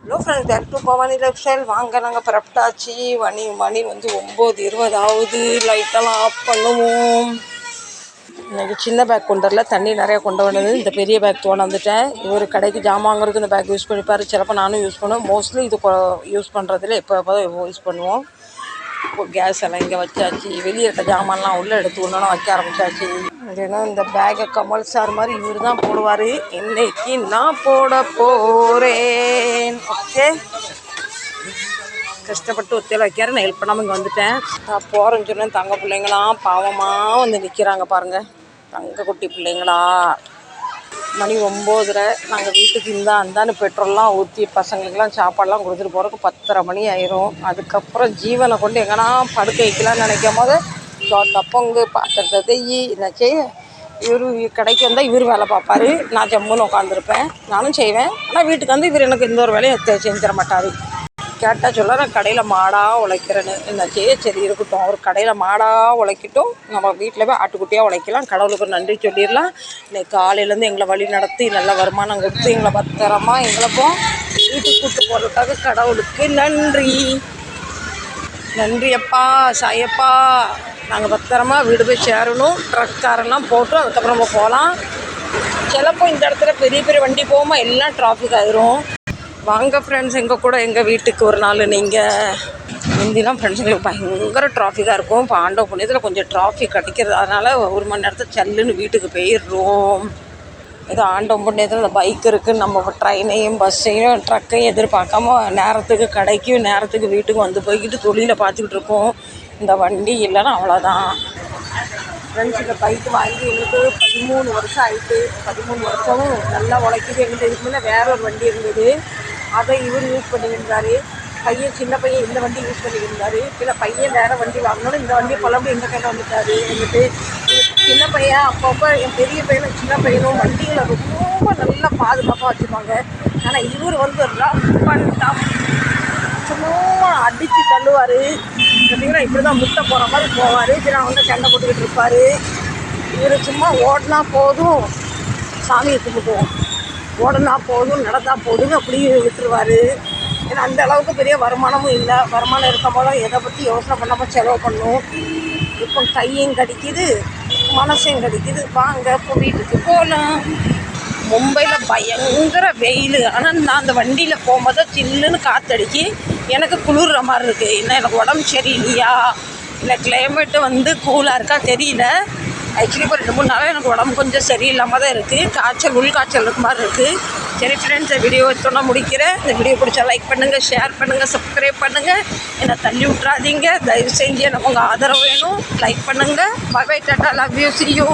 Hello friends, back to Bhavani lifestyle. வாங்க, நாங்கள் புறப்பட்டாச்சு. மணி வந்து 9:20 ஆகுது. லைட்டெல்லாம் ஆஃப் பண்ணுவோம். எனக்கு சின்ன பேக் கொண்டு வரல, தண்ணி நிறையா கொண்டு வந்தது. இந்த பெரிய பேக் வந்துட்டேன். இவர் கடைக்கு ஜாமான் வாங்குறதுக்கு இந்த பேக் யூஸ் பண்ணிப்பார். சிலப்போ நானும் யூஸ் பண்ணுவேன். மோஸ்ட்லி இது யூஸ் பண்ணுறதுல எப்போ யூஸ் பண்ணுவோம். இப்போ கேஸ் எல்லாம் இங்கே வச்சாச்சு. வெளியே இருக்க ஜாமான்லாம் உள்ளே எடுத்து ஒன்று வைக்க ஆரம்பிச்சாச்சு. ஏன்னா இந்த பேக்கை கமல் சார் மாதிரி இவர் தான் போடுவார். இன்னைக்கு நான் போட போகிறேன். ஓகே, கஷ்டப்பட்டு ஒத்தையில் வைக்கிற நான் ஹெல்ப் பண்ணாமல் இங்கே வந்துட்டேன். நான் போகிறேன்னு சொன்னேன். தங்க பிள்ளைங்களாம் பாவமாக வந்து நிற்கிறாங்க பாருங்கள். தங்க குட்டி பிள்ளைங்களா. மணி 9:30. நாங்கள் வீட்டுக்கு அந்தான்னு பெட்ரோல்லாம் ஊற்றி பசங்களுக்கெல்லாம் சாப்பாடெலாம் கொடுத்துட்டு போகிறதுக்கு 10:30 மணி ஆயிரும். அதுக்கப்புறம் ஜீவனை கொண்டு எங்கன்னா படுக்க வைக்கலான்னு நினைக்கும் போது தப்பங்கு பாத்திரத்தை தெய்யி என்னாச்சு. இவர் கடைக்கு வந்தால் இவர் வேலை பார்ப்பார். நான் ஜம்முன்னு உட்காந்துருப்பேன். நானும் செய்வேன். ஆனால் வீட்டுக்கு வந்து இவர் எனக்கு எந்த ஒரு வேலையும் செஞ்சு தர மாட்டார். கேட்டால் சொல்ல நான் கடையில் மாடாக உழைக்கிறேன்னு. என்னாச்சு, சரி இருக்கட்டும், அவர் கடையில் மாடாக உழைக்கட்டும், நம்ம வீட்டில் போய் ஆட்டுக்குட்டியாக உழைக்கலாம். கடவுளுக்கு நன்றி சொல்லிடலாம். இன்னைக்கு காலையிலேருந்து எங்களை வழி நடத்தி நல்ல வருமானம் கொடுத்து எங்களை பத்திரமா எங்களுக்கும் வீட்டுக்கு கூப்பிட்டு போகிறதுக்காக கடவுளுக்கு நன்றி. நன்றி அப்பா, சாயப்பா. நாங்கள் பத்திரமா வீடு போய் சேரணும். ட்ரக்காரெல்லாம் போட்டு அதுக்கப்புறம் நம்ம போகலாம். சிலப்போ இந்த இடத்துல பெரிய பெரிய வண்டி போகுமா, எல்லாம் டிராஃபிக் ஆயிரும். வாங்க ஃப்ரெண்ட்ஸ், எங்கள் கூட எங்கள் வீட்டுக்கு ஒரு நாள். நீங்கள் முந்திலாம் ஃப்ரெண்ட்ஸுங்களுக்கு பயங்கர டிராஃபிக்காக இருக்கும். இப்போ ஆண்டவ புண்ணியத்தில் கொஞ்சம் டிராஃபிக் கிடைக்கிறது. அதனால் 1 மணி நேரத்தில் சல்லுன்னு வீட்டுக்கு போயிடுறோம். ஏதோ ஆண்டவ புண்ணியத்தில் இந்த பைக் இருக்குது. நம்ம ட்ரெயினையும் பஸ்ஸையும் ட்ரக்கையும் எதிர்பார்க்காம நேரத்துக்கு கடைக்கும் நேரத்துக்கு வீட்டுக்கும் வந்து போய்கிட்டு தொழிலை பார்த்துக்கிட்டு இருக்கோம். இந்த வண்டி இல்லைன்னா அவ்வளோதான். ஃப்ரெண்ட்ஸ், இந்த பைக்கு வாங்கி எங்களுக்கு 13 வருஷம் ஆகிட்டு. 13 வருஷமும் நல்லா உழைக்கிது. எங்களுக்கு இதுக்கு முன்னே வேற ஒரு வண்டி இருந்தது. அதை இவர் யூஸ் பண்ணியிருந்தார். சின்ன பையன் இந்த வண்டி யூஸ் பண்ணியிருந்தார். இல்லை பையன் வேறு வண்டி வாங்கணும். இந்த வண்டியை குழம்பு எங்கள் கையில் வந்துட்டார். வந்துட்டு சின்ன பையன் அப்பப்போ என் பெரிய பையனும் சின்ன பையனும் வண்டிகளை ரொம்ப நல்லா பாதுகாப்பாக வச்சுருப்பாங்க. ஆனால் இவர் வந்து சும்மா அடித்து தள்ளுவார். பார்த்தீங்கன்னா இப்படி தான் முட்டை போகிற மாதிரி போவார். நான் வந்து சண்டை போட்டுக்கிட்டு இருப்பார். இவர் சும்மா ஓடினா போதும், சாமியை கும்பிட்டுவோம். ஓடினா போதும், நடந்தா போதும் அப்படி விட்டுருவார். ஏன்னா அந்த அளவுக்கு பெரிய வருமானமும் இல்லை. வருமானம் இருக்கும் போது எதை பற்றி யோசனை பண்ணாமல் செலவு பண்ணும். இப்போ கையும் கடிக்குது, மனசையும் கடிக்குது. வாங்க இப்போ வீட்டுக்கு போகலாம். மும்பையில் பயங்கர வெயில். ஆனால் நான் அந்த வண்டியில் போகும்போது சில்லுன்னு காற்றடிக்கி எனக்கு குளிர்ற மாதிரி இருக்குது. என்ன எனக்கு உடம்பு சரியில்லையா, இல்லை கிளைமேட்டு வந்து கூலாக இருக்கா தெரியல. ஆக்சுவலி இப்போ 2-3 நாளாக எனக்கு உடம்பு கொஞ்சம் சரியில்லாமல் தான் இருக்குது. காய்ச்சல், உள்காய்ச்சல் இருக்க மாதிரி இருக்குது. சரி ஃப்ரெண்ட்ஸ், இந்த வீடியோ வச்சோன்னா முடிக்கிறேன். இந்த வீடியோ பிடிச்சா லைக் பண்ணுங்கள், ஷேர் பண்ணுங்கள், சப்ஸ்கிரைப் பண்ணுங்கள். என்னை தள்ளி விட்றாதீங்க. தயவு செஞ்சு எனக்கு உங்கள் ஆதரவு வேணும். லைக் பண்ணுங்கள். Bye bye, tata, love you, see you.